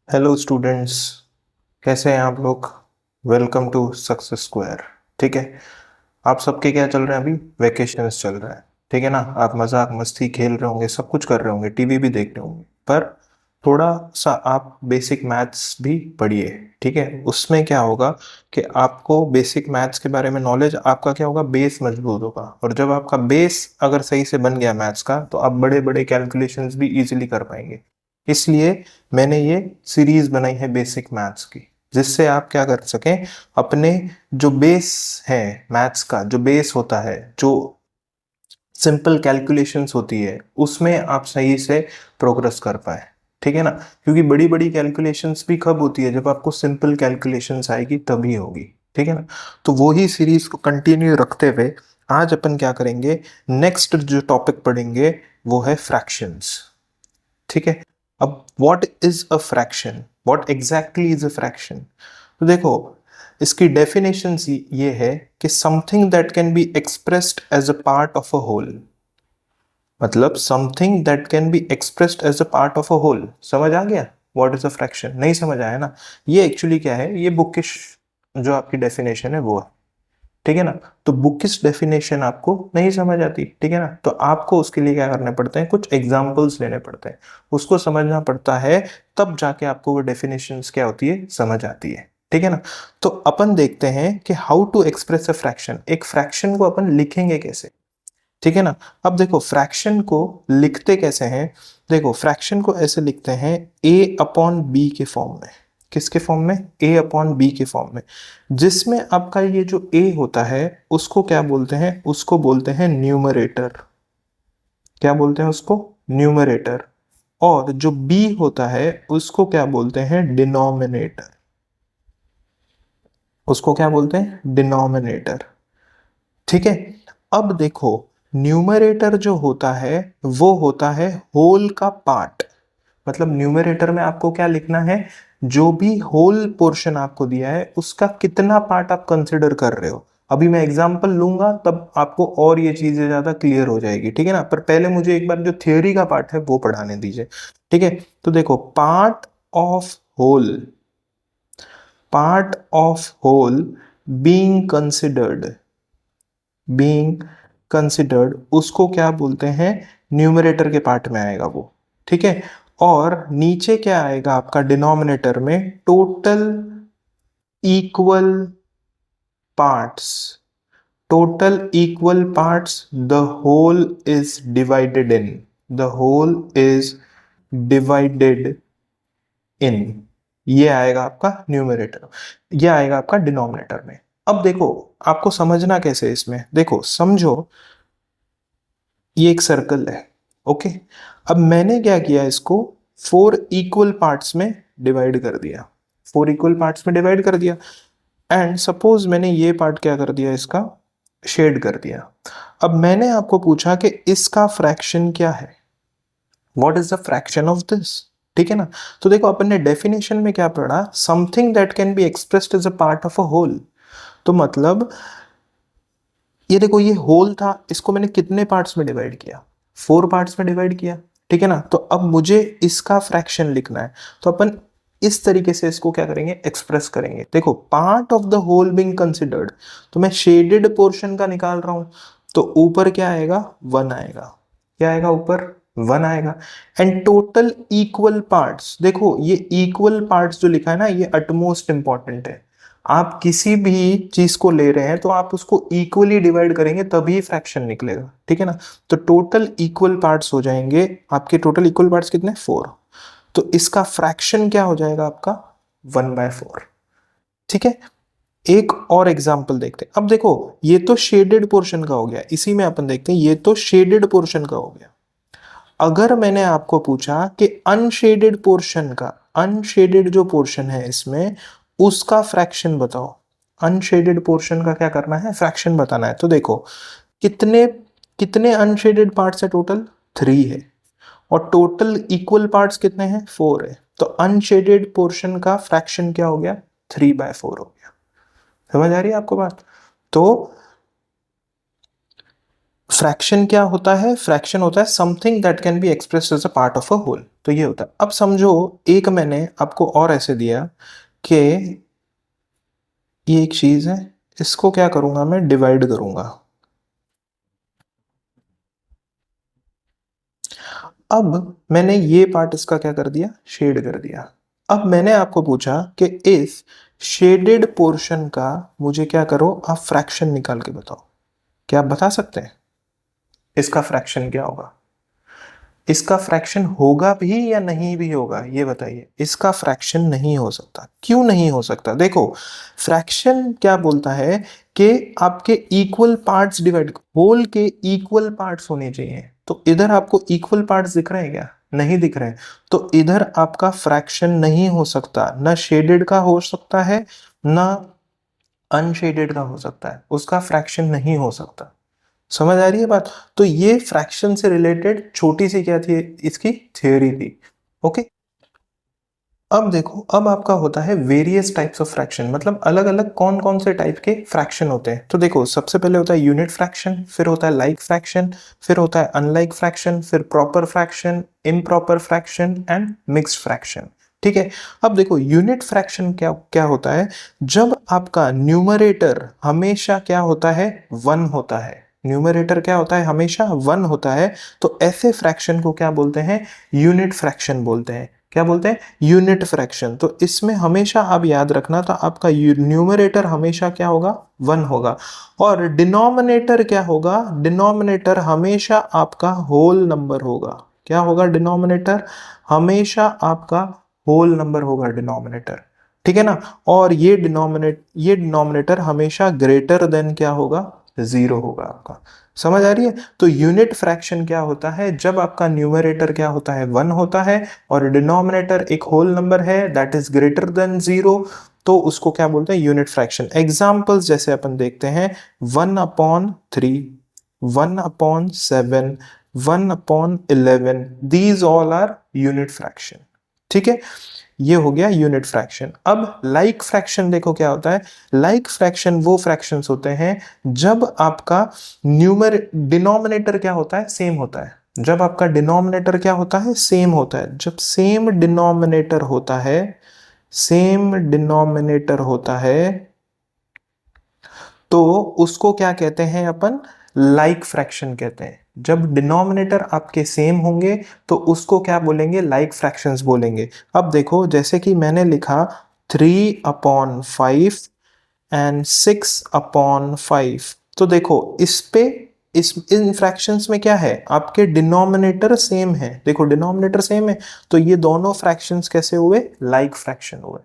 Hello students, कैसे हैं आप लोग। Welcome to Success Square. ठीक है, आप सबके क्या चल रहे हैं, अभी वेकेशंस चल रहा है। ठीक है ना, आप मजाक मस्ती खेल रहे होंगे, सब कुछ कर रहे होंगे, टीवी भी देख रहे होंगे, पर थोड़ा सा आप बेसिक मैथ्स भी पढ़िए। ठीक है, उसमें क्या होगा कि आपको बेसिक मैथ्स के बारे में नॉलेज, आपका क्या होगा, बेस मजबूत होगा। और जब आपका बेस अगर सही से बन गया मैथ्स का, तो आप बड़े बड़े कैलकुलेशंस भी इजीली कर पाएंगे। इसलिए मैंने ये सीरीज बनाई है बेसिक मैथ्स की, जिससे आप क्या कर सकें, अपने जो बेस है मैथ्स का, जो बेस होता है, जो सिंपल कैलकुलेशंस होती है, उसमें आप सही से प्रोग्रेस कर पाए। ठीक है ना, क्योंकि बड़ी बड़ी कैलकुलेशंस भी कब होती है, जब आपको सिंपल कैलकुलेशंस आएगी तभी होगी। ठीक है ना, तो वही सीरीज को कंटिन्यू रखते हुए आज अपन क्या करेंगे, नेक्स्ट जो टॉपिक पढ़ेंगे वो है फ्रैक्शंस। ठीक है, अब what is a fraction, what exactly is a fraction. तो देखो, इसकी डेफिनेशन ये है कि something that can be expressed as a part of a whole. मतलब something that can be expressed as a part of a whole. समझ आ गया व्हाट इज अ फ्रैक्शन? नहीं समझ आया ना? ये एक्चुअली क्या है, ये बुकिश जो आपकी डेफिनेशन है वो है। ठीक है ना, तो बुकिश डेफिनेशन आपको नहीं समझ आती। ठीक है ना, तो आपको उसके लिए क्या करने पड़ते हैं, कुछ एग्जांपल्स लेने पड़ते हैं, उसको समझना पड़ता है, तब जाके आपको वो डेफिनेशंस क्या होती है, समझ आती है। ठीक है ना, तो अपन देखते हैं कि how to express a fraction. एक फ्रैक्शन को अपन लिखेंगे कैसे। ठीक है ना, अब देखो फ्रैक्शन को लिखते कैसे हैं। देखो फ्रैक्शन को ऐसे लिखते हैं, ए अपॉन बी के फॉर्म में। किसके फॉर्म में? ए अपॉन बी के फॉर्म में, जिसमें आपका ये जो ए होता है उसको क्या बोलते हैं, उसको बोलते हैं न्यूमरेटर। क्या बोलते हैं उसको? न्यूमरेटर। और जो बी होता है उसको क्या बोलते हैं, डिनोमिनेटर। उसको क्या बोलते हैं, डिनोमिनेटर। ठीक है, अब देखो न्यूमरेटर जो होता है वो होता है होल का पार्ट। मतलब न्यूमरेटर में आपको क्या लिखना है, जो भी होल पोर्शन आपको दिया है उसका कितना पार्ट आप कंसिडर कर रहे हो। अभी मैं एग्जांपल लूंगा तब आपको और ये चीजें ज्यादा क्लियर हो जाएगी। ठीक है ना, पर पहले मुझे एक बार जो थियोरी का पार्ट है वो पढ़ाने दीजिए। ठीक है, तो देखो part of whole, part of whole being considered, being considered, उसको क्या बोलते हैं, न्यूमरेटर के पार्ट में आएगा वो। ठीक है, और नीचे क्या आएगा आपका डिनोमिनेटर में, total equal parts. Total equal parts, the whole is divided in, the whole is divided in, ये आएगा आपका न्यूमरेटर, ये आएगा आपका डिनोमिनेटर में। अब देखो आपको समझना कैसे है इसमें, देखो समझो, ये एक सर्कल है। ओके, अब मैंने क्या किया, इसको फोर इक्वल पार्ट्स में डिवाइड कर दिया, फोर इक्वल पार्ट्स में डिवाइड कर दिया। एंड सपोज मैंने ये पार्ट क्या कर दिया, इसका शेड कर दिया। अब मैंने आपको पूछा कि इसका फ्रैक्शन क्या है, what is the fraction of this. ठीक है ना, तो देखो अपन ने डेफिनेशन में क्या पढ़ा, something that can be expressed as a part of a whole. तो मतलब ये देखो, ये होल था, इसको मैंने कितने पार्ट्स में डिवाइड किया, फोर पार्ट्स में डिवाइड किया। ठीक है ना, तो अब मुझे इसका फ्रैक्शन लिखना है, तो अपन इस तरीके से इसको क्या करेंगे, एक्सप्रेस करेंगे। देखो part of the whole being considered, तो मैं शेडेड पोर्शन का निकाल रहा हूं, तो ऊपर क्या आएगा, वन आएगा। क्या आएगा ऊपर, वन आएगा। एंड टोटल इक्वल पार्ट्स, देखो ये इक्वल पार्ट्स जो लिखा है ना, ये अटमोस्ट इंपॉर्टेंट है। आप किसी भी चीज को ले रहे हैं तो आप उसको इक्वली डिवाइड करेंगे तभी फ्रैक्शन निकलेगा। ठीक है ना, तो टोटल इक्वल पार्ट्स हो जाएंगे आपके, टोटल इक्वल पार्ट्स कितने, फोर। तो इसका फ्रैक्शन क्या हो जाएगा आपका, 1/4। ठीक है, एक और एग्जांपल देखते हैं। अब देखो ये तो शेडेड पोर्शन का हो गया, इसी में अपन देखते हैं, ये तो शेडेड पोर्शन का हो गया। अगर मैंने आपको पूछा कि अनशेडेड पोर्शन का, अनशेडेड जो पोर्शन है इसमें, उसका फ्रैक्शन बताओ। अनशेडेड पोर्शन का क्या करना है, फ्रैक्शन बताना है। तो देखो कितने कितने अनशेडेड पार्ट्स है, टोटल थ्री है, और टोटल इक्वल पार्ट्स कितने हैं, फोर है। तो अनशेडेड पोर्शन का फ्रैक्शन क्या हो गया, 3/4 हो गया। समझ आ रही है आपको बात? तो फ्रैक्शन क्या होता है? फ्रैक्शन होता है something that can be expressed as a part of a whole. तो ये होता है। अब समझो, एक मैंने आपको और ऐसे दिया कि ये एक चीज है, इसको क्या करूंगा मैं, डिवाइड करूंगा। अब मैंने ये पार्ट इसका क्या कर दिया, शेड कर दिया। अब मैंने आपको पूछा कि इस शेडेड पोर्शन का मुझे क्या करो, आप फ्रैक्शन निकाल के बताओ। क्या आप बता सकते हैं इसका फ्रैक्शन क्या होगा? इसका फ्रैक्शन होगा भी या नहीं भी होगा, ये बताइए। इसका फ्रैक्शन नहीं हो सकता। क्यों नहीं हो सकता? देखो, फ्रैक्शन क्या बोलता है कि आपके इक्वल पार्ट्स डिवाइड, होल के इक्वल पार्ट्स होने चाहिए। तो इधर आपको इक्वल पार्ट्स दिख रहे हैं क्या? नहीं दिख रहे हैं। तो इधर आपका फ्रैक्शन नहीं हो सकता। ना शेडेड का हो सकता है, ना अनशेडेड का हो सकता है। उसका फ्रैक्शन नहीं हो सकता। समझ आ रही है बात? तो ये फ्रैक्शन से रिलेटेड छोटी सी क्या थी, इसकी थ्योरी थी। ओके। अब देखो, अब आपका होता है वेरियस टाइप्स ऑफ फ्रैक्शन, मतलब अलग अलग कौन कौन से टाइप के फ्रैक्शन होते हैं। तो देखो, सबसे पहले होता है यूनिट फ्रैक्शन, फिर होता है लाइक फ्रैक्शन, फिर होता है अनलाइक फ्रैक्शन, फिर proper fraction, improper fraction and mixed fraction. ठीक है। अब देखो, यूनिट फ्रैक्शन क्या क्या होता है? जब आपका न्यूमरेटर हमेशा क्या होता है, वन होता है। न्यूमरेटर क्या होता है, हमेशा वन होता है। तो ऐसे फ्रैक्शन को क्या बोलते हैं, यूनिट फ्रैक्शन बोलते हैं। क्या बोलते हैं, यूनिट फ्रैक्शन। तो इसमें हमेशा आप याद रखना, तो आपका न्यूमरेटर हमेशा क्या होगा, वन होगा। और डिनोमिनेटर क्या होगा, डिनोमिनेटर हमेशा आपका होल नंबर होगा। क्या होगा, डिनोमिनेटर हमेशा आपका होल नंबर होगा, डिनोमिनेटर। ठीक है ना? और ये डिनोमिनेटर हमेशा ग्रेटर देन क्या होगा, जीरो होगा आपका। समझ आ रही है? तो यूनिट फ्रैक्शन क्या होता है, जब आपका न्यूमरेटर क्या होता है, वन होता है, और डिनोमिनेटर एक होल नंबर है that is greater than zero, तो उसको क्या बोलते हैं, यूनिट फ्रैक्शन। एग्जाम्पल्स जैसे अपन देखते हैं, 1/3, 1/7, 1/11, these all are unit fraction. ठीक है। ये हो गया यूनिट फ्रैक्शन। अब लाइक फ्रैक्शन देखो क्या होता है। लाइक फ्रैक्शन वो फ्रैक्शंस होते हैं जब आपका डिनोमिनेटर क्या होता है, सेम होता है। जब आपका डिनोमिनेटर क्या होता है, सेम होता है। जब सेम डिनोमिनेटर होता है, सेम डिनोमिनेटर होता है, तो उसको क्या कहते हैं अपन, लाइक फ्रैक्शन कहते हैं। जब डिनोमिनेटर आपके सेम होंगे तो उसको क्या बोलेंगे, लाइक फ्रैक्शंस बोलेंगे। अब देखो, जैसे कि मैंने लिखा 3/5 एंड 6/5। तो देखो, इस पे इस इन फ्रैक्शंस में क्या है, आपके डिनोमिनेटर सेम है। देखो, डिनोमिनेटर सेम है, तो ये दोनों फ्रैक्शंस कैसे हुए, लाइक फ्रैक्शन हुए।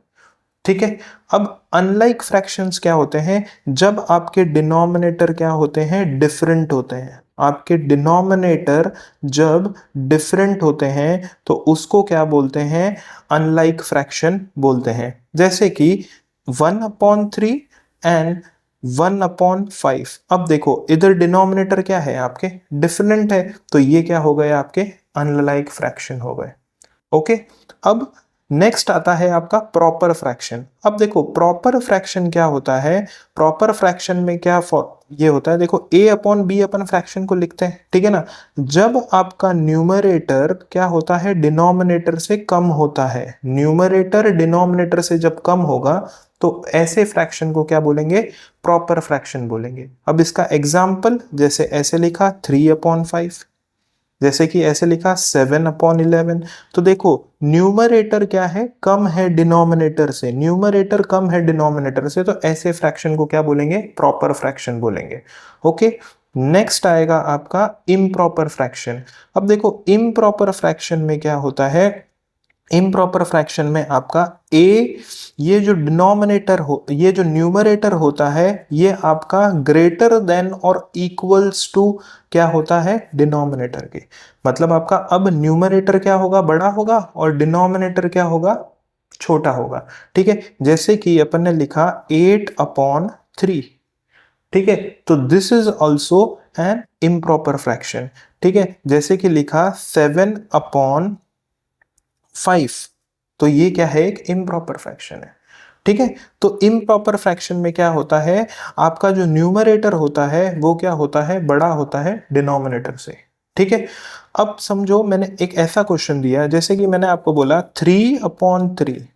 ठीक है। अब अनलाइक फ्रैक्शंस क्या होते हैं, जब आपके डिनोमिनेटर क्या होते हैं, डिफरेंट होते हैं। आपके डिनोमिनेटर जब डिफरेंट होते हैं तो उसको क्या बोलते हैं, अनलाइक फ्रैक्शन बोलते हैं। जैसे कि 1/3 एंड 1/5। अब देखो, इधर डिनोमिनेटर क्या है आपके, डिफरेंट है, तो ये क्या हो गए, आपके अनलाइक फ्रैक्शन हो गए। ओके। अब नेक्स्ट आता है आपका प्रॉपर फ्रैक्शन। अब देखो, प्रॉपर फ्रैक्शन क्या होता है, प्रॉपर फ्रैक्शन में क्या ये होता है, देखो a/b अपन फ्रैक्शन को लिखते हैं। ठीक है ना? जब आपका न्यूमरेटर क्या होता है, डिनोमिनेटर से कम होता है। न्यूमरेटर डिनोमिनेटर से जब कम होगा तो ऐसे फ्रैक्शन को क्या बोलेंगे, प्रॉपर फ्रैक्शन बोलेंगे। अब इसका एग्जाम्पल, जैसे ऐसे लिखा 3/5, जैसे कि ऐसे लिखा 7/11। तो देखो, न्यूमरेटर क्या है, कम है डिनोमिनेटर से। न्यूमरेटर कम है डिनोमिनेटर से, तो ऐसे फ्रैक्शन को क्या बोलेंगे, प्रॉपर फ्रैक्शन बोलेंगे। ओके। नेक्स्ट आएगा आपका इम्प्रॉपर फ्रैक्शन। अब देखो, इम्प्रॉपर फ्रैक्शन में क्या होता है, इम्प्रॉपर फ्रैक्शन में आपका ए, ये जो डिनोमिनेटर हो, ये जो न्यूमरेटर होता है, ये आपका ग्रेटर देन और इक्वल्स टू क्या होता है, डिनोमिनेटर के। मतलब आपका अब न्यूमरेटर क्या होगा, बड़ा होगा, और डिनोमिनेटर क्या होगा, छोटा होगा। ठीक है। जैसे कि अपन ने लिखा 8/3। ठीक है। तो this is also an improper fraction. ठीक है। जैसे कि लिखा 7/5। तो ये क्या है, एक इम्प्रॉपर फ्रैक्शन है। ठीक है। तो इम्प्रॉपर फ्रैक्शन में क्या होता है, आपका जो न्यूमरेटर होता है वो क्या होता है, बड़ा होता है डिनोमिनेटर से। ठीक है। अब समझो मैंने एक ऐसा क्वेश्चन दिया, जैसे कि मैंने आपको बोला 3/3,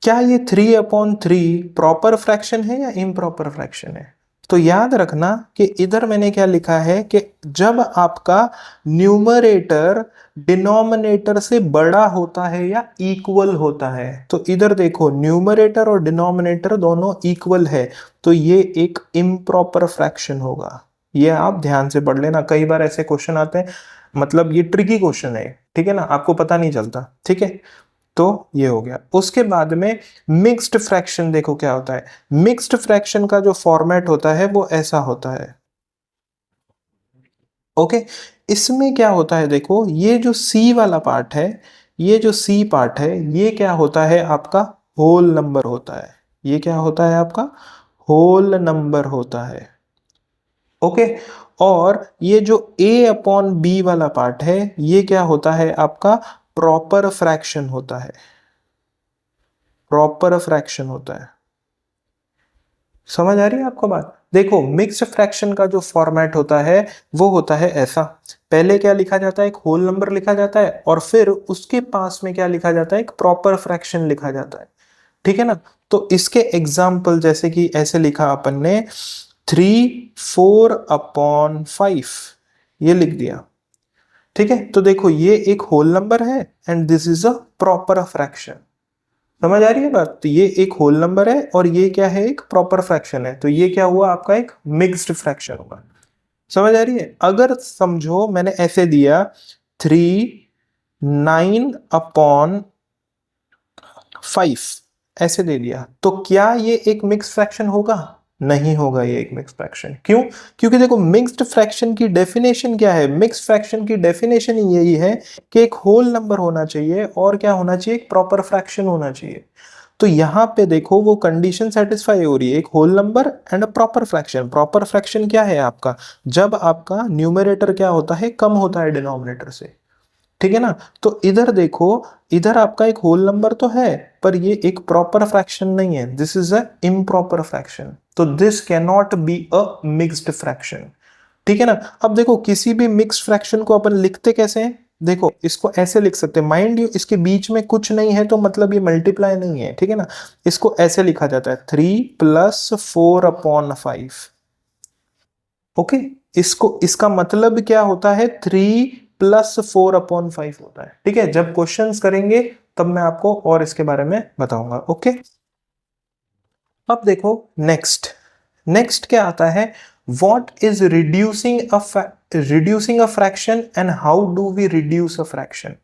क्या ये 3/3 प्रॉपर फ्रैक्शन है या इम्प्रॉपर फ्रैक्शन है? तो याद रखना कि इधर मैंने क्या लिखा है कि जब आपका न्यूमरेटर डिनोमिनेटर से बड़ा होता है या इक्वल होता है, तो इधर देखो न्यूमरेटर और डिनोमिनेटर दोनों इक्वल है, तो ये एक इम्प्रॉपर फ्रैक्शन होगा। ये आप ध्यान से पढ़ लेना, कई बार ऐसे क्वेश्चन आते हैं, मतलब ये ट्रिकी क्वेश्चन है, ठीक है ना, आपको पता नहीं चलता। ठीक है, तो ये हो गया। उसके बाद में मिक्स्ड फ्रैक्शन, देखो क्या होता है। मिक्स्ड फ्रैक्शन का जो फॉर्मेट होता है वो ऐसा होता है। ओके, इसमें क्या होता है, देखो ये जो सी वाला पार्ट है, ये जो सी पार्ट है, ये क्या होता है आपका होल नंबर होता है। ये क्या होता है आपका होल नंबर होता है। ओके, और ये जो a/b वाला पार्ट है, ये क्या होता है आपका प्रॉपर फ्रैक्शन होता है। प्रॉपर फ्रैक्शन होता है। समझ आ रही है आपको बात? देखो मिक्स्ड फ्रैक्शन का जो फॉर्मेट होता है वो होता है ऐसा। पहले क्या लिखा जाता है, एक होल नंबर लिखा जाता है, और फिर उसके पास में क्या लिखा जाता है, एक प्रॉपर फ्रैक्शन लिखा जाता है। ठीक है ना। तो इसके एग्जाम्पल जैसे कि ऐसे लिखा अपन ने 3/4 ये लिख दिया। ठीक है, तो देखो ये एक होल नंबर है and this is a proper fraction. समझ आ रही है बात? तो ये एक होल नंबर है और ये क्या है, एक प्रॉपर फ्रैक्शन है, तो ये क्या हुआ आपका एक मिक्स्ड फ्रैक्शन हुआ। समझ आ रही है? अगर समझो मैंने ऐसे दिया 3/9 ऐसे दे दिया, तो क्या ये एक मिक्स्ड फ्रैक्शन होगा? नहीं होगा ये एक मिक्स्ड फ्रैक्शन। क्यों? क्योंकि देखो मिक्स्ड फ्रैक्शन की डेफिनेशन क्या है, मिक्स्ड फ्रैक्शन की डेफिनेशन ही यही है कि एक होल नंबर होना चाहिए और क्या होना चाहिए, एक प्रॉपर फ्रैक्शन होना चाहिए। तो यहां पे देखो वो कंडीशन सेटिस्फाई हो रही है, एक whole number and a proper fraction. Proper fraction क्या है आपका, जब आपका न्यूमरेटर क्या होता है, कम होता है डिनोमिनेटर से। ठीक है ना। तो इधर देखो, इधर आपका एक होल नंबर तो है पर ये एक प्रॉपर फ्रैक्शन नहीं है, this is a improper fraction, तो this can not be a mixed fraction. ठीक है ना। अब देखो किसी भी मिक्स्ड फ्रैक्शन को अपन लिखते कैसे हैं, देखो इसको ऐसे लिख सकते हैं, माइंड यू इसके बीच में कुछ नहीं है तो मतलब ये मल्टीप्लाई नहीं है। ठीक है ना। इसको ऐसे लिखा जाता है 3+4/5। ओके, इसको इसका मतलब क्या होता है, 3+4/5 होता है। ठीक है, जब क्वेश्चंस करेंगे तब मैं आपको और इसके बारे में बताऊंगा। ओके, अब देखो नेक्स्ट, नेक्स्ट क्या आता है, what is reducing a fraction and how do we reduce a fraction.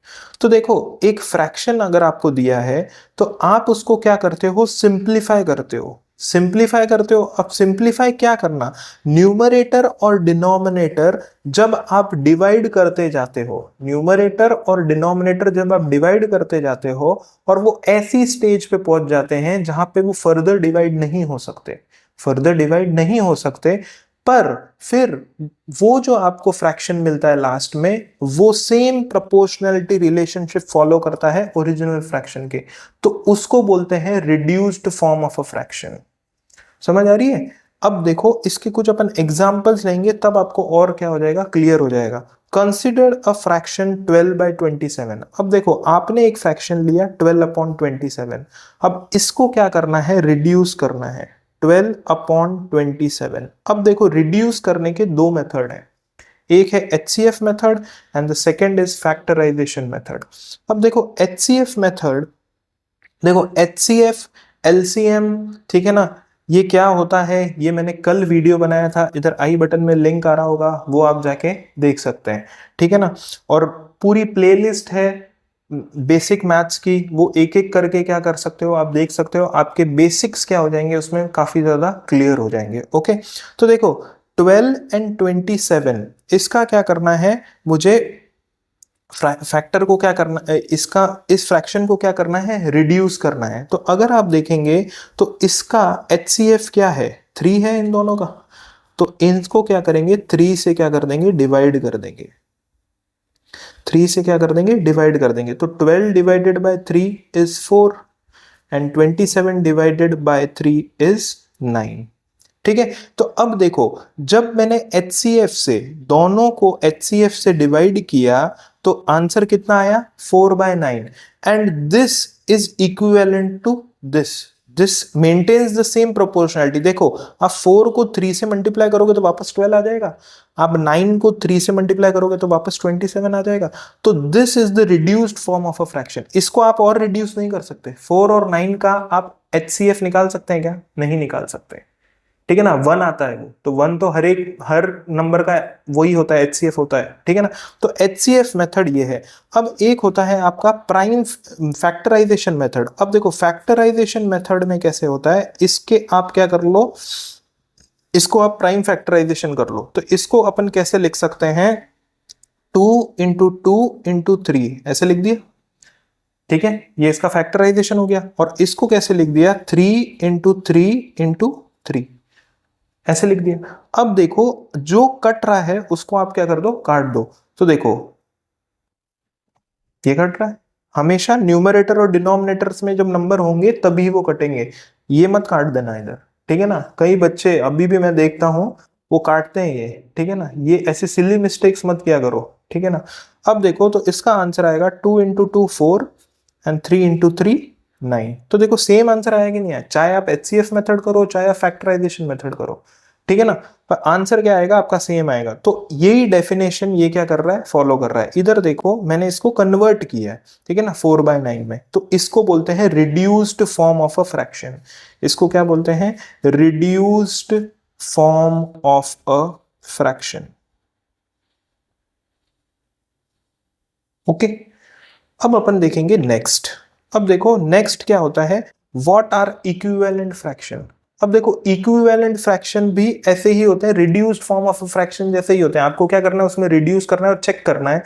तो देखो एक फ्रैक्शन अगर आपको दिया है तो आप उसको क्या करते हो, सिंप्लीफाई करते हो। सिंप्लीफाई करते हो, अब सिंप्लीफाई क्या करना, न्यूमरेटर और डिनोमिनेटर जब आप डिवाइड करते जाते हो, न्यूमरेटर और डिनोमिनेटर जब आप डिवाइड करते जाते हो और वो ऐसी स्टेज पे पहुंच जाते हैं जहां पे वो फर्दर डिवाइड नहीं हो सकते, फर्दर डिवाइड नहीं हो सकते, पर फिर वो जो आपको फ्रैक्शन मिलता है लास्ट में, वो सेम प्रोपोर्शनैलिटी रिलेशनशिप फॉलो करता है ओरिजिनल फ्रैक्शन के, तो उसको बोलते हैं reduced form of a fraction. समझ आ रही है? अब देखो इसके कुछ अपन एग्जांपल्स लेंगे तब आपको और क्या हो जाएगा, क्लियर हो जाएगा। Consider a fraction 12/27। अब देखो आपने एक फ्रैक्शन लिया 12/27, अब इसको क्या करना है, रिड्यूस करना है 12/27। अब देखो रिड्यूस करने के दो मेथड हैं, एक है HCF method and the second is factorisation method. अब देखो HCF मेथड, देखो HCF LCM, ठीक है ना, ये क्या होता है, ये मैंने कल वीडियो बनाया था, इधर आई बटन में लिंक आ रहा होगा, वो आप जाके देख सकते हैं। ठीक है ना। और पूरी प्लेलिस्ट है बेसिक मैथ्स की, वो एक एक करके क्या कर सकते हो, आप देख सकते हो, आपके बेसिक्स क्या हो जाएंगे उसमें, काफी ज्यादा क्लियर हो जाएंगे। ओके, तो देखो 12 और 27 इसका क्या करना है, मुझे फैक्टर को क्या करना, इसका इस फ्रैक्शन को क्या करना है, रिड्यूस करना है। तो अगर आप देखेंगे तो इसका HCF क्या है, 3 है इन दोनों का, तो इनको क्या करेंगे, 3 से क्या कर देंगे, डिवाइड कर देंगे, 3 से क्या कर देंगे, डिवाइड कर देंगे, तो 12 divided by 3 is 4 and 27 divided by 3 is 9। ठीक है, तो अब देखो जब मैंने HCF से दोनों को HCF से डिवाइड किया तो आंसर कितना आया 4/9 and this is equivalent to this maintains the same proportionality. देखो आप 4 को 3 से मल्टीप्लाई करोगे तो वापस 12 आ जाएगा, आप 9 को 3 से मल्टीप्लाई करोगे तो वापस 27 आ जाएगा। तो this is the reduced form of a fraction. इसको आप और रिड्यूस नहीं कर सकते। 4 और 9 का आप HCF निकाल सकते हैं क्या? नहीं निकाल सकते। ठीक है ना, 1 आता है वो, तो 1 तो हर नंबर का वही होता है, HCF होता है। ठीक है ना, तो HCF मेथड ये है। अब एक होता है आपका प्राइम फैक्टराइजेशन मेथड। अब देखो फैक्टराइजेशन मेथड में कैसे होता है, इसके आप क्या कर लो, इसको आप प्राइम फैक्टराइजेशन कर लो। तो इसको अपन कैसे लिख सकते हैं, 2 इंटू 2 इंटू 3 ऐसे लिख दिया। ठीक है, ये इसका फैक्टराइजेशन हो गया। और इसको कैसे लिख दिया, 3 इंटू 3 इंटू 3 ऐसे लिख दिया। अब देखो जो कट रहा है उसको आप क्या कर दो, काट दो। तो देखो ये कट रहा है, हमेशा न्यूमरेटर और डिनोमिनेटर्स में जब नंबर होंगे तभी वो कटेंगे, ये मत काट देना इधर। ठीक है ना, कई बच्चे अभी भी मैं देखता हूं वो काटते हैं ये। ठीक है ना, ये ऐसे सिली मिस्टेक्स मत किया करो। ठीक है ना, अब देखो तो इसका आंसर आएगा 2 इंटू 2 4 एंड 3 इंटू 3 9। तो देखो सेम आंसर आया कि नहीं आया, चाहे आप HCF मेथड करो चाहे आप फैक्टराइजेशन मेथड करो। ठीक है ना, पर आंसर क्या आएगा आपका, सेम आएगा। तो यही डेफिनेशन ये क्या कर रहा है, फॉलो कर रहा है। इधर देखो मैंने इसको कन्वर्ट किया है, ठीक है ना, 4/9 में। तो इसको बोलते हैं reduced form of a fraction. इसको क्या बोलते हैं, reduced form of a fraction. Okay, अब अपन देखेंगे नेक्स्ट। अब देखो नेक्स्ट क्या होता है, व्हाट आर इक्विवेलेंट फ्रैक्शन। अब देखो इक्विवेलेंट फ्रैक्शन भी ऐसे ही होते हैं, रिड्यूस्ड फॉर्म ऑफ फ्रैक्शन जैसे ही होते हैं। आपको क्या करना है, उसमें रिड्यूस करना है और चेक करना है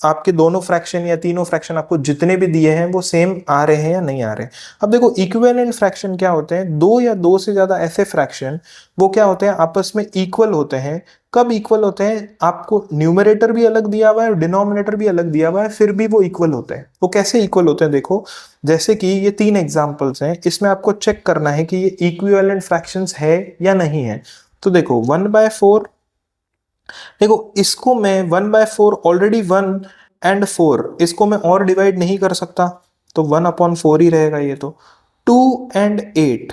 आपके दोनों फ्रैक्शन या तीनों फ्रैक्शन आपको जितने भी दिए हैं वो सेम आ रहे हैं या नहीं आ रहे। अब देखो इक्विवेलेंट फ्रैक्शन क्या होते हैं, दो या दो से ज्यादा ऐसे फ्रैक्शन वो क्या होते हैं, आपस में इक्वल होते हैं। कब इक्वल होते हैं, आपको न्यूमरेटर भी अलग दिया हुआ है और डिनोमिनेटर भी अलग दिया हुआ है, फिर भी वो इक्वल होते हैं। वो कैसे इक्वल होते हैं, देखो जैसे कि ये 3 एग्जांपल्स हैं, इसमें आपको चेक करना है कि ये इक्विवेलेंट फ्रैक्शंस है या नहीं है। तो देखो 1/4, देखो इसको मैं 1/4 ऑलरेडी 1 एंड 4, इसको मैं और डिवाइड नहीं कर सकता, तो 1/4 ही रहेगा ये। तो 2 एंड 8,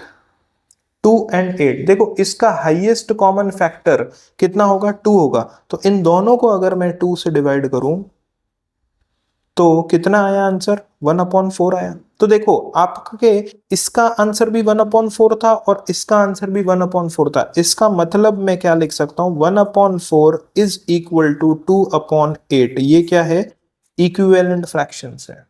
2 एंड 8, देखो इसका हाईएस्ट कॉमन फैक्टर कितना होगा, 2 होगा। तो इन दोनों को अगर मैं 2 से डिवाइड करूं तो कितना आया आंसर, 1/4 आया। तो देखो आपके इसका आंसर भी 1/4 था और इसका आंसर भी 1/4 था। इसका मतलब मैं क्या लिख सकता हूं, 1/4 इज इक्वल टू 2/8। ये क्या है, इक्विवेलेंट फ्रैक्शंस है।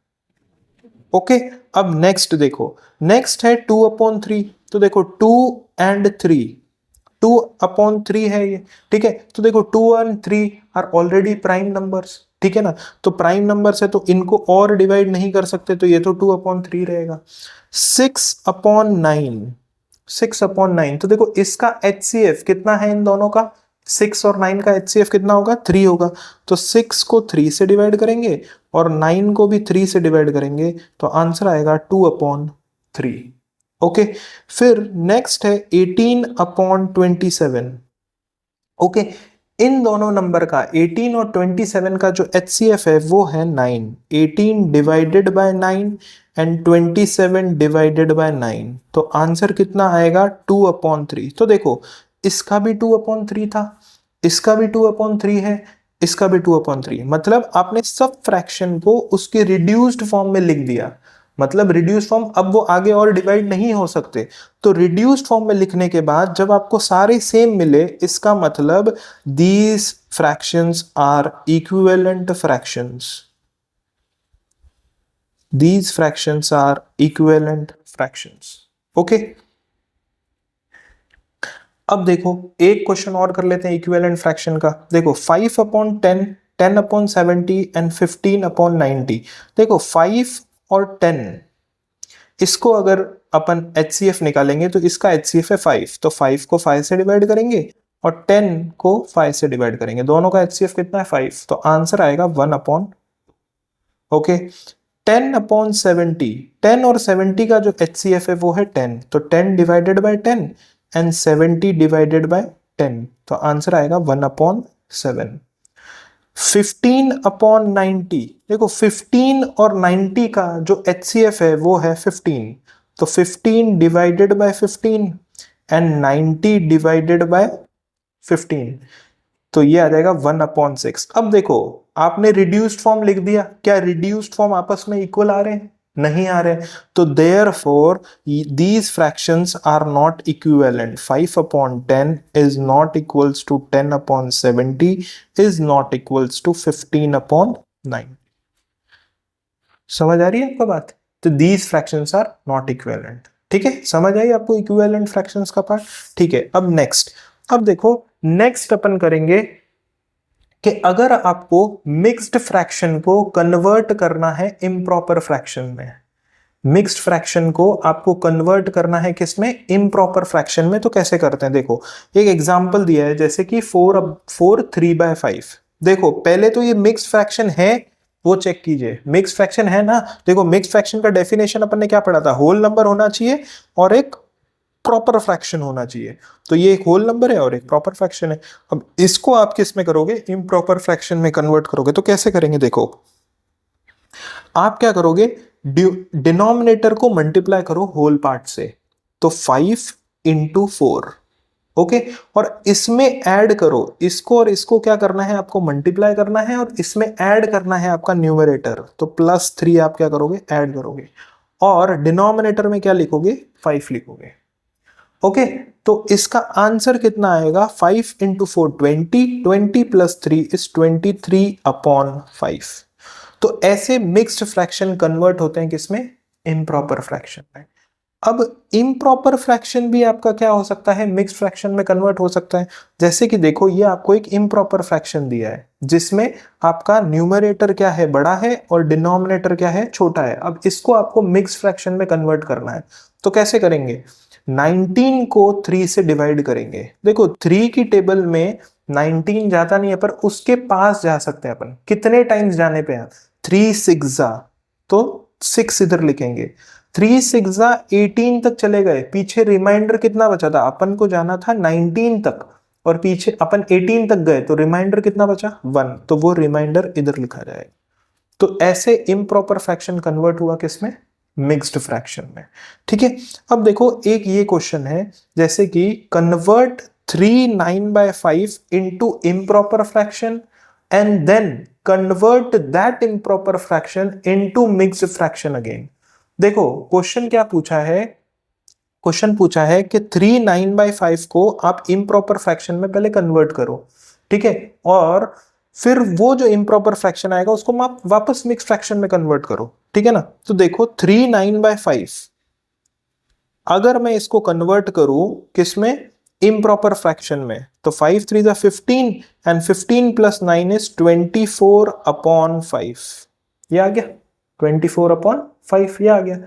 ओके, अब नेक्स्ट देखो, नेक्स्ट है 2/3। तो देखो 2 एंड 3, 2/3 है ये। ठीक है, तो देखो 2 and 3 are already prime numbers. ठीक है ना, तो प्राइम नंबर्स है तो इनको और डिवाइड नहीं कर सकते, तो ये तो 2/3 रहेगा। 6/9, 6/9, तो देखो इसका HCF कितना है इन दोनों का, 6 और 9 का HCF कितना होगा, 3 होगा। तो 6 को 3 से डिवाइड करेंगे और 9 को भी 3 से डिवाइड करेंगे, तो आंसर आएगा 2/3। ओके, फिर नेक्स्ट है 18/27। ओके, इन दोनों नंबर का 18 और 27 का जो HCF है वो है 9। 18 divided by 9 and 27 divided by 9, तो आंसर कितना आएगा, 2/3। तो देखो इसका भी 2/3 था, इसका भी 2/3 है, इसका भी 2/3, मतलब आपने सब फ्रैक्शन को उसके रिड्यूस्ड फॉर्म में लिख दिया। मतलब रिड्यूस्ड फॉर्म, अब वो आगे और डिवाइड नहीं हो सकते। तो रिड्यूस्ड फॉर्म में लिखने के बाद जब आपको सारे सेम मिले, इसका मतलब these fractions are equivalent fractions. These fractions are equivalent fractions. Okay, अब देखो एक क्वेश्चन और कर लेते हैं इक्विवेलेंट फ्रैक्शन का। देखो 5/10, 10/70 एंड 15/90। देखो 5 और 10, इसको अगर अपन HCF निकालेंगे तो इसका HCF है 5, तो 5 को 5 से डिवाइड करेंगे और 10 को 5 से डिवाइड करेंगे। दोनों का HCF कितना है, 5, तो आंसर आएगा 1/। ओके, 10/70, 10 और 70 का जो HCF है वो है 10, तो 10 divided by 10 and 70 divided by 10, तो आंसर आएगा 1/7। 15/90, देखो 15 और 90 का जो HCF है वो है 15, तो 15 divided by 15 and 90 divided by 15, तो ये आ जाएगा 1/6। अब देखो आपने रिड्यूस्ड फॉर्म लिख दिया, क्या रिड्यूस्ड फॉर्म आपस में इक्वल आ रहे हैं? नहीं आ रहे, तो therefore these fractions are not equivalent. 5/10 is not equals to 10/70 is not equals to 15/9। समझ आ रही है आपको बात? तो these fractions are not equivalent. ठीक है, समझ आई आपको इक्विवेलेंट फ्रैक्शंस का पार्ट? ठीक है, अब नेक्स्ट, अब देखो नेक्स्ट अपन करेंगे कि अगर आपको मिक्स्ड फ्रैक्शन को कन्वर्ट करना है इम्प्रॉपर फ्रैक्शन में, मिक्स्ड फ्रैक्शन को आपको कन्वर्ट करना है किसमें? इम्प्रॉपर फ्रैक्शन में। तो कैसे करते हैं? देखो एक एग्जांपल दिया है, जैसे कि 4 3/5। देखो पहले तो ये मिक्स्ड फ्रैक्शन है, वो चेक कीजिए, मिक्स्ड फ्रैक्शन है ना। देखो मिक्स्ड फ्रैक्शन का डेफिनेशन अपन ने क्या पढ़ा था? होल नंबर होना चाहिए और एक प्रॉपर फ्रैक्शन होना चाहिए। तो ये एक होल नंबर है और एक प्रॉपर फ्रैक्शन है। अब इसको आप किस में करोगे? इम्प्रॉपर फ्रैक्शन में कन्वर्ट करोगे। तो कैसे करेंगे? देखो आप क्या करोगे, डिनोमिनेटर को मल्टीप्लाई करो होल पार्ट से, तो 5/4, ओके, और इसमें ऐड करो, इसको और इसको क्या करना है आपको? मल्टीप्लाई करना है और इसमें ऐड करना है आपका न्यूमरेटर, तो +3 आप क्या करोगे? ऐड करोगे, और डिनोमिनेटर में क्या लिखोगे? 5 लिखोगे। ओके, तो इसका आंसर कितना आएगा? 5/4 20, 20 + 3 इज 23/5। तो ऐसे मिक्स्ड फ्रैक्शन कन्वर्ट होते हैं किसमें? इम्प्रॉपर फ्रैक्शन में। अब इम्प्रॉपर फ्रैक्शन भी आपका क्या हो सकता है? मिक्स्ड फ्रैक्शन में कन्वर्ट हो सकता है। जैसे कि देखो ये आपको एक इम्प्रॉपर फ्रैक्शन दिया है जिसमें आपका न्यूमरेटर क्या है? बड़ा है और डिनोमिनेटर क्या है? छोटा है। अब इसको आपको मिक्स्ड फ्रैक्शन में कन्वर्ट करना है, तो कैसे करेंगे? 19 को 3 से डिवाइड करेंगे। देखो 3 की टेबल में 19 जाता नहीं है, पर उसके पास जा सकते हैं अपन। कितने टाइम्स जाने पे? 3 6 जा, तो 6 इधर लिखेंगे। 3 6 जा 18 तक चले गए, पीछे रिमाइंडर कितना बचा था? अपन को जाना था 19 तक और पीछे अपन 18 तक गए, तो रिमाइंडर कितना बचा? 1, तो वो रिमाइंडर इधर लिखा जाएगा। तो ऐसे इम्प्रॉपर फ्रैक्शन कन्वर्ट हुआ किसमें? मिक्स्ड फ्रैक्शन में। ठीक है, अब देखो एक ये क्वेश्चन है, जैसे कि convert 3 9/5 into improper fraction and then convert that improper fraction into mixed fraction again. देखो क्वेश्चन क्या पूछा है? क्वेश्चन पूछा है कि 3 9/5 को आप इम्प्रॉपर फ्रैक्शन में पहले कन्वर्ट करो, ठीक है, और फिर वो जो इम्प्रॉपर फ्रैक्शन आएगा उसको आप वापस मिक्स फ्रैक्शन में कन्वर्ट करो, ठीक है ना। तो देखो 3 9/5 अगर मैं इसको कन्वर्ट करूं किसमें? इम्प्रॉपर फ्रैक्शन में, तो 5 3 जा 15 एंड 15 + 9 इज 24/5। ये आ गया 24/5, ये आ गया।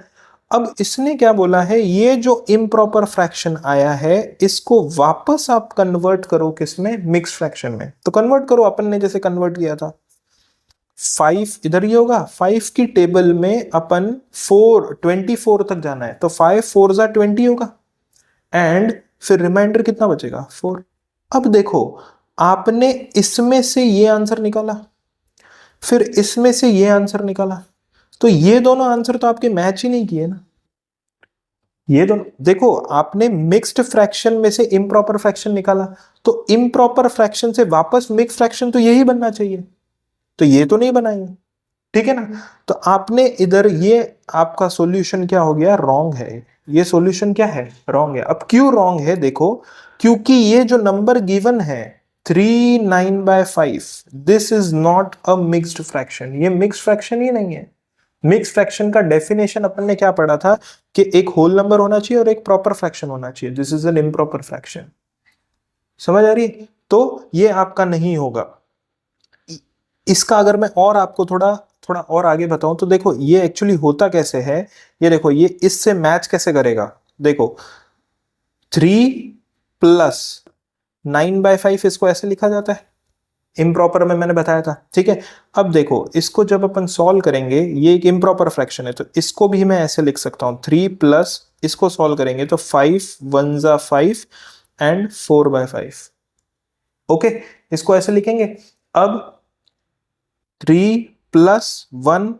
अब इसने क्या बोला है? ये जो इम्प्रॉपर फ्रैक्शन आया है इसको वापस आप कन्वर्ट करो किसमें? मिक्स फ्रैक्शन में। तो कन्वर्ट करो अपन ने जैसे कन्वर्ट किया था। 5 इधर ही होगा, 5 की टेबल में अपन 24 तक जाना है, तो 5 4 जा 20 होगा एंड फिर रिमाइंडर कितना बचेगा? 4। अब देखो आपने इसमें से ये आंसर निकाला, फिर इसमें से ये आंसर निकाला, तो ये दोनों आंसर तो आपके मैच ही नहीं किए ना। ये दोनों देखो आपने मिक्स्ड फ्रैक्शन में से इम्प्रॉपर फ्रैक्शन निकाला, तो इम्प्रॉपर फ्रैक्शन से वापस मिक्स फ्रैक्शन तो यही बनना चाहिए, तो ये तो नहीं बनाएंगे, ठीक है ना। तो आपने इधर ये आपका सॉल्यूशन क्या हो गया? रॉन्ग है। ये सॉल्यूशन क्या है? रॉन्ग है। अब क्यों रॉन्ग है? देखो क्योंकि ये जो नंबर गिवन है 3 9/5 this is not a mixed fraction, ये मिक्स्ड फ्रैक्शन ही नहीं है। मिक्स फ्रैक्शन का डेफिनेशन अपन ने क्या पढ़ा था कि एक होल नंबर होना चाहिए और एक प्रॉपर फ्रैक्शन होना चाहिए। This is an improper fraction. समझ आ रही? तो ये आपका नहीं होगा। इसका अगर मैं और आपको थोड़ा थोड़ा और आगे बताऊं तो देखो ये एक्चुअली होता कैसे है। ये देखो ये इससे मैच कैसे करेगा। देखो 3 + 9/5 इसको ऐसे लिखा जाता है, इम्प्रॉपर में मैंने बताया था, ठीक है। अब देखो इसको जब अपन सॉल्व करेंगे, ये एक इम्प्रॉपर फ्रैक्शन है, तो इसको भी मैं ऐसे लिख सकता हूँ 3 प्लस, इसको सॉल्व करेंगे तो 5 1 जा 5 एंड 4/5। ओके, इसको ऐसे लिखेंगे। अब 3 प्लस 1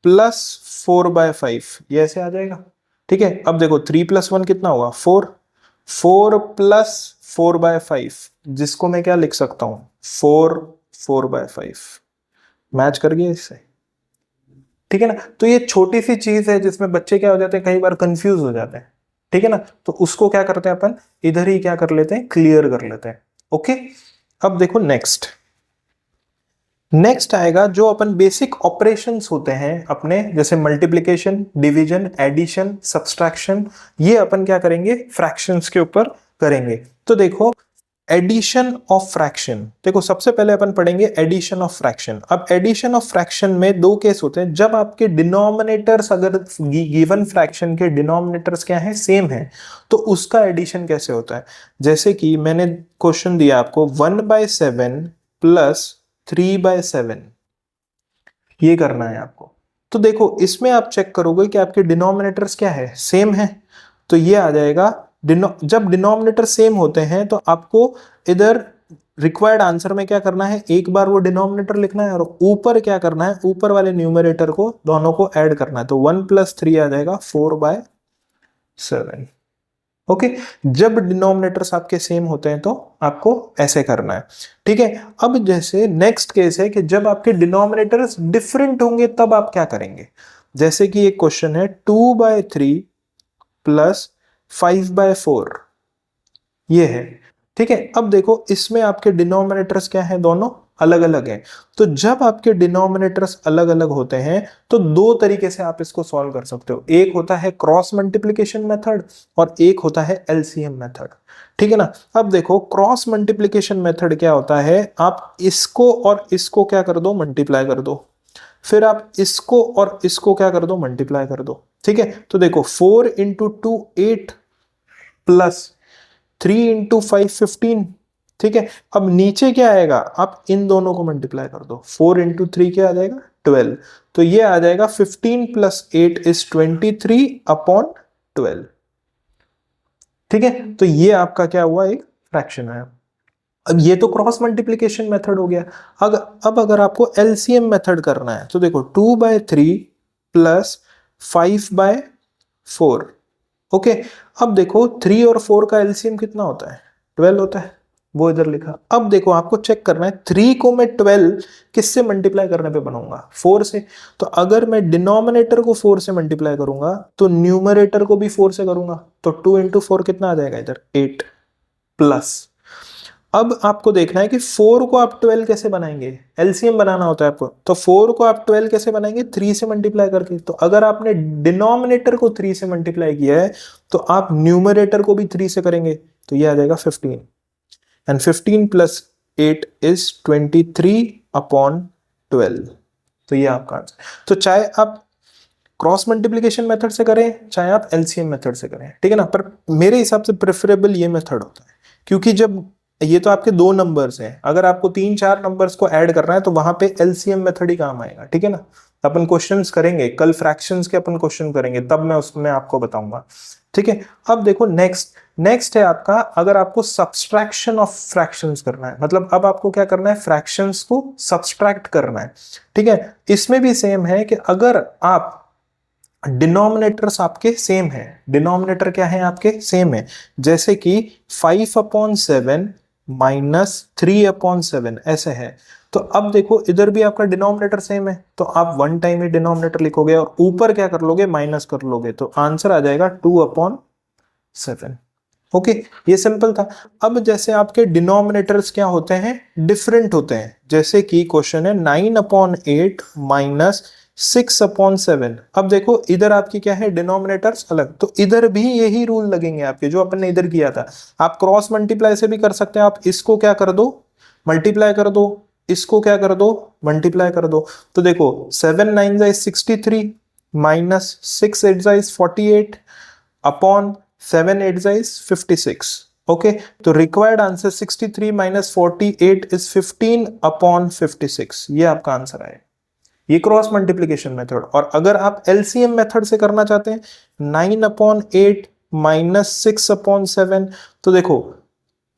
प्लस 4/5 ये ऐसे आ जाएगा, ठीक है। अब देखो 3 प्लस 1 कितना होगा 4, 4 प्लस 4/5 जिसको मैं क्या लिख सकता हूं 4/5। मैच कर गया इससे, ठीक है ना। तो ये छोटी सी चीज है जिसमें बच्चे क्या हो जाते हैं, कई बार कंफ्यूज हो जाते हैं, ठीक है ना। तो उसको क्या करते हैं अपन इधर ही क्या कर लेते हैं, क्लियर कर लेते हैं। ओके, अब देखो नेक्स्ट आएगा जो अपन बेसिक ऑपरेशंस होते हैं अपने, जैसे मल्टीप्लिकेशन, डिवीजन, एडिशन, सब्सट्रैक्शन, ये अपन क्या करेंगे फ्रैक्शंस के ऊपर करेंगे। तो देखो एडिशन ऑफ फ्रैक्शन, देखो सबसे पहले अपन पढ़ेंगे एडिशन ऑफ फ्रैक्शन। अब एडिशन ऑफ फ्रैक्शन में दो केस होते हैं, जब आपके डिनोमिनेटर्स अगर गिवन फ्रैक्शन के डिनोमिनेटर्स क्या है सेम है, तो उसका एडिशन कैसे होता है। जैसे कि मैंने क्वेश्चन दिया आपको 1/7 प्लस 3/7 ये करना है आपको। तो देखो इसमें आप चेक करोगे कि आपके डिनोमिनेटर्स क्या है सेम है, तो ये आ जाएगा जब डिनोमिनेटर सेम होते हैं तो आपको इधर रिक्वायर्ड आंसर में क्या करना है, एक बार वो डिनोमिनेटर लिखना है और ऊपर क्या करना है, ऊपर वाले न्यूमरेटर को दोनों को ऐड करना है। तो 1 + 3 आ जाएगा 4/7। ओके, जब डिनोमिनेटर्स आपके सेम होते हैं तो आपको ऐसे करना है, ठीक है। अब जैसे नेक्स्ट केस है कि जब आपके डिनोमिनेटर्स डिफरेंट होंगे तब आप क्या करेंगे। जैसे कि एक क्वेश्चन है 2/3 प्लस 5/4 ये है, ठीक है। अब देखो इसमें आपके डिनोमिनेटर्स क्या है, दोनों अलग अलग हैं। तो जब आपके डिनोमिनेटर्स अलग अलग होते हैं तो दो तरीके से आप इसको सॉल्व कर सकते हो, एक होता है क्रॉस मल्टीप्लिकेशन मेथड और एक होता है एलसीएम मेथड, ठीक है ना। अब देखो क्रॉस मल्टीप्लिकेशन मेथड क्या होता है, आप इसको और इसको क्या कर दो मल्टीप्लाई कर दो, फिर आप इसको और इसको क्या कर दो मल्टीप्लाई कर दो, ठीक है। तो देखो 4 × 2 8 प्लस 3 × 5 15, ठीक है। अब नीचे क्या आएगा, आप इन दोनों को मल्टीप्लाई कर दो, 4 × 3 क्या आ जाएगा 12, तो ये आ जाएगा 15 + 8 = 23/12, ठीक है। तो ये आपका क्या हुआ, एक फ्रैक्शन है। अब ये तो क्रॉस मल्टीप्लिकेशन मेथड हो गया। अब अगर आपको एलसीएम मेथड करना है तो देखो 2/3 प्लस 5/4। ओके, अब देखो 3 और 4 का एलसीएम कितना होता है 12 होता है, वो इधर लिखा। अब देखो आपको चेक करना है 3 को मैं 12 किससे मल्टीप्लाई करने पे बनाऊंगा 4 से। तो अगर मैं डिनोमिनेटर को 4 से मल्टीप्लाई करूंगा तो न्यूमरेटर को भी 4 से करूंगा, तो 2 × 4 कितना आ जाएगा इधर 8 प्लस। अब आपको देखना है कि 4 को आप 12 कैसे बनाएंगे, एलसीएम बनाना होता है आपको। तो 4 को आप 12 कैसे बनाएंगे, 3 से मल्टीप्लाई करके। तो अगर आपने डिनोमिनेटर को 3 से मल्टीप्लाई किया है तो आप न्यूमरेटर को भी 3 से करेंगे, तो ये आ जाएगा 15 एंड 15 + 8 = 23/12। तो ये आपका आंसर। तो चाहे आप क्रॉस मल्टीप्लिकेशन मेथड से करें चाहे आप एलसीएम मेथड से करें, ठीक है ना, पर मेरे हिसाब से प्रेफरेबल ये मेथड होता है, क्योंकि जब ये तो आपके 2 नंबर्स हैं, अगर आपको 3-4 नंबर्स को ऐड करना है तो वहां पे एलसीएम मेथड ही काम आएगा, ठीक है ना। अपन क्वेश्चंस करेंगे कल, फ्रैक्शंस के अपन क्वेश्चन करेंगे, तब मैं उसमें आपको बताऊंगा, ठीक है। अब देखो नेक्स्ट है आपका, अगर आपको सब्सट्रैक्शन ऑफ फ्रैक्शंस करना है, मतलब अब आपको क्या करना है, फ्रैक्शंस को सब्सट्रैक्ट करना है, ठीक है। इसमें भी सेम है कि अगर आप डिनोमिनेटर्स आपके सेम है, डिनोमिनेटर क्या है आपके सेम है, जैसे कि 5/7 - 3/7 ऐसे है। तो अब देखो इधर भी आपका डिनोमिनेटर सेम है, तो आप 1 टाइम ही डिनोमिनेटर लिखोगे और ऊपर क्या कर लोगे, माइनस कर लोगे, तो आंसर आ जाएगा 2/7। ओके, ये सिंपल था। अब जैसे आपके डिनोमिनेटर्स क्या होते हैं, डिफरेंट होते हैं, जैसे कि क्वेश्चन है 9/8 - 6/7। अब देखो इधर आपकी क्या है, डिनोमिनेटर्स अलग, तो इधर भी यही रूल लगेंगे आपके जो अपन ने इधर किया था। आप क्रॉस मल्टीप्लाई से भी कर सकते हैं, आप इसको क्या कर दो मल्टीप्लाई कर दो, इसको क्या कर दो मल्टीप्लाई कर दो। तो देखो 7 × 9 = 63 - 6 × 8 = 48 अपॉन 7 × 8 = 56। ओके, तो रिक्वायर्ड आंसर 63 माइनस 48 इज 15/56, ये आपका आंसर आए। ये क्रॉस मल्टीप्लीकेशन मेथड। और अगर आप एलसीएम मेथड से करना चाहते हैं 9/8 माइनस 6/7, तो देखो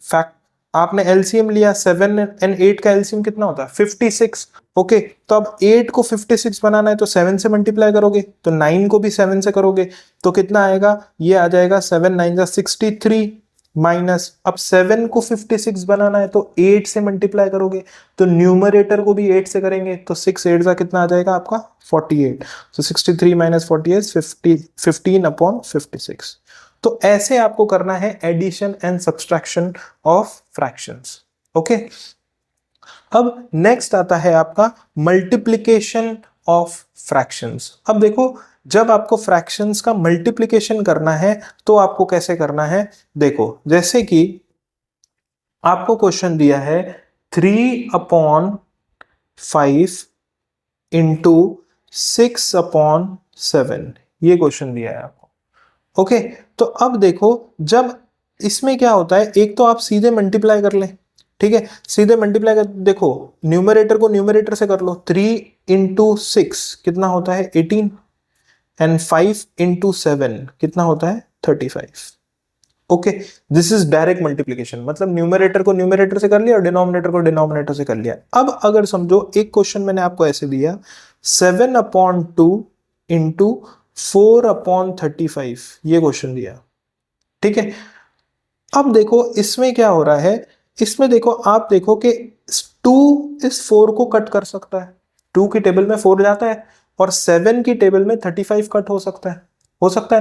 फैक्ट, आपने एलसीएम लिया, 7 एंड 8 का एलसीएम कितना होता है 56। ओके, तो अब 8 को 56 बनाना है तो 7 से मल्टीप्लाई करोगे, तो 9 को भी 7 से करोगे तो कितना आएगा, ये आ जाएगा 7 9 जा 63 माइनस, अब 7 को 56 बनाना है तो 8 से मल्टीप्लाई करोगे, तो न्यूमरेटर को भी 8 से करेंगे, तो 6 8 जा कितना आ जाएगा आपका 48। तो 63 माइनस 48 15/56। तो ऐसे आपको करना है addition and subtraction of fractions. Okay, अब नेक्स्ट आता है आपका मल्टीप्लिकेशन ऑफ फ्रैक्शंस। अब देखो, जब आपको फ्रैक्शंस का मल्टीप्लिकेशन करना है तो आपको कैसे करना है, देखो जैसे कि आपको क्वेश्चन दिया है 3/5 इंटू 6/7, ये क्वेश्चन दिया है आपको। ओके, तो अब देखो, जब इसमें क्या होता है, एक तो आप सीधे मल्टीप्लाई कर लें, ठीक है, सीधे मल्टीप्लाई कर, देखो न्यूमरेटर को न्यूमरेटर से कर लो, 3 इंटू 6 कितना होता है 18, एंड 5 इंटू 7 कितना होता है 35। Okay, this is direct multiplication, मतलब न्यूमरेटर को न्यूमरेटर से कर लिया और डिनोमिनेटर को डिनोमिनेटर से कर लिया। अब अगर समझो एक क्वेश्चन मैंने आपको ऐसे दिया 7/2 इंटू 4/35, ये क्वेश्चन दिया, ठीक है। अब देखो इसमें क्या हो रहा है, इसमें देखो, आप देखो कि 2 इस 4 को कट कर सकता है, 2 की टेबल में 4 जाता है और 7 की टेबल में 35 कट हो सकता है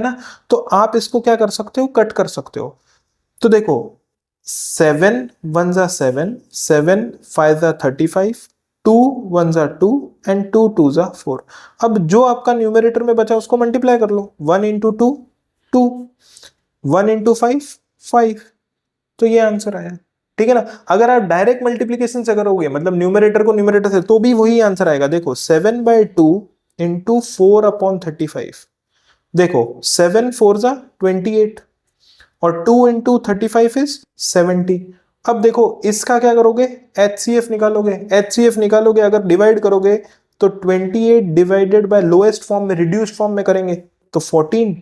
ना। तो आप इसको क्या कर सकते हो, कट कर सकते हो। तो देखो 7 1 जा 7, 7 5 जा 35, 2 1 जा 2 एंड 2 2 जा 4। अब जो आपका न्यूमरेटर में बचा उसको मल्टीप्लाई कर लो, 1 इंटू 2 2, 1 इंटू 5 5, तो ये आंसर आया, ठीक है ना। अगर आप डायरेक्ट मल्टीप्लीकेशन से करोगे, मतलब न्यूमरेटर को न्यूमरेटर से, तो भी वही आंसर आएगा। देखो 7/2 इंटू 4/35, देखो 7 4 जा 28 और 2 इंटू 35 इज 70। अब देखो इसका क्या करोगे, HCF निकालोगे, HCF निकालोगे, अगर डिवाइड करोगे तो 28 डिवाइडेड बाय लोएस्ट फॉर्म में, रिड्यूस्ड फॉर्म में करेंगे तो 14,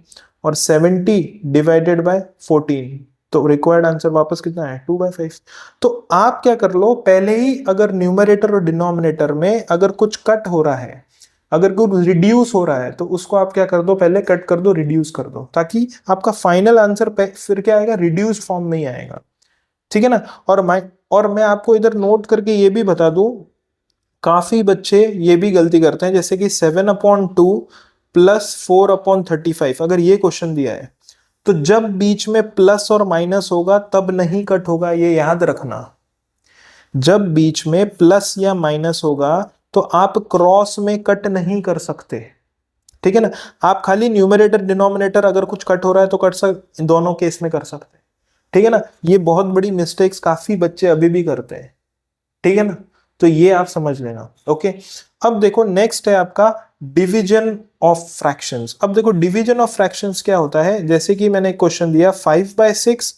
और 70 डिवाइडेड बाय 14, तो रिक्वायर्ड आंसर वापस कितना है 2/5। तो आप क्या कर लो, पहले ही अगर न्यूमरेटर और डिनोमिनेटर में अगर कुछ कट हो रहा है, अगर कुछ रिड्यूस हो रहा है, तो उसको आप क्या कर दो, पहले कट कर दो, रिड्यूस कर दो, ताकि आपका फाइनल आंसर फिर क्या आएगा, रिड्यूस्ड फॉर्म में ही आएगा, ठीक है ना। और मैं आपको इधर नोट करके ये भी बता दूं, काफी बच्चे ये भी गलती करते हैं, जैसे कि 7/2 प्लस 4/35, अगर ये क्वेश्चन दिया है तो जब बीच में प्लस और माइनस होगा तब नहीं कट होगा, ये याद रखना। जब बीच में प्लस या माइनस होगा तो आप क्रॉस में कट नहीं कर सकते, ठीक है ना। आप खाली न्यूमरेटर डिनोमिनेटर अगर कुछ कट हो रहा है तो दोनों केस में कर सकते हैं, ठीक है ना। ये बहुत बड़ी मिस्टेक्स काफी बच्चे अभी भी करते हैं, ठीक है ना, तो ये आप समझ लेना। ओके, अब देखो नेक्स्ट है आपका डिवीजन ऑफ फ्रैक्शंस। अब देखो डिवीजन ऑफ फ्रैक्शंस क्या होता है, जैसे कि मैंने एक क्वेश्चन दिया 5/6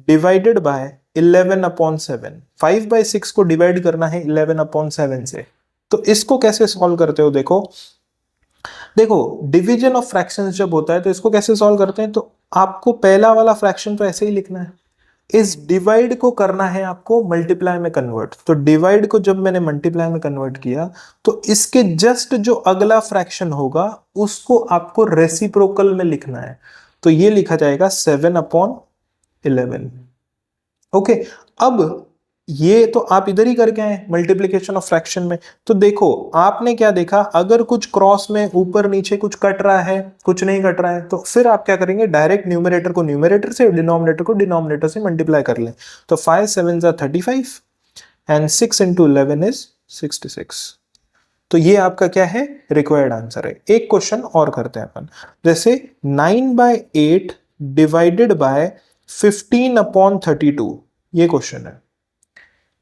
डिवाइडेड बाय 11/7, 5/6 को डिवाइड करना है 11/7 से, तो इसको कैसे सॉल्व करते हो, देखो डिवीजन ऑफ फ्रैक्शंस जब होता है तो इसको कैसे सॉल्व करते हैं, तो आपको पहला वाला फ्रैक्शन तो ऐसे ही लिखना है, इस डिवाइड को करना है आपको मल्टीप्लाई में कन्वर्ट। तो डिवाइड को जब मैंने मल्टीप्लाई में कन्वर्ट किया तो इसके जस्ट जो अगला फ्रैक्शन होगा उसको आपको रेसिप्रोकल में लिखना है, तो ये लिखा जाएगा 7/11। ओके, अब ये तो आप इधर ही करके आए मल्टीप्लिकेशन ऑफ फ्रैक्शन में। तो देखो आपने क्या देखा, अगर कुछ क्रॉस में ऊपर नीचे कुछ कट रहा है, कुछ नहीं कट रहा है, तो फिर आप क्या करेंगे, डायरेक्ट न्यूमरेटर को न्यूमरेटर से, डिनोमिनेटर को डिनोमिनेटर से मल्टीप्लाई कर लें। तो 5 7 जा 35 एंड 6 इंटू 11 इज 66। तो ये आपका क्या है, रिक्वायर्ड आंसर है। एक क्वेश्चन और करते हैं अपन, जैसे 9/8 डिवाइडेड बाय 15/32, ये क्वेश्चन है,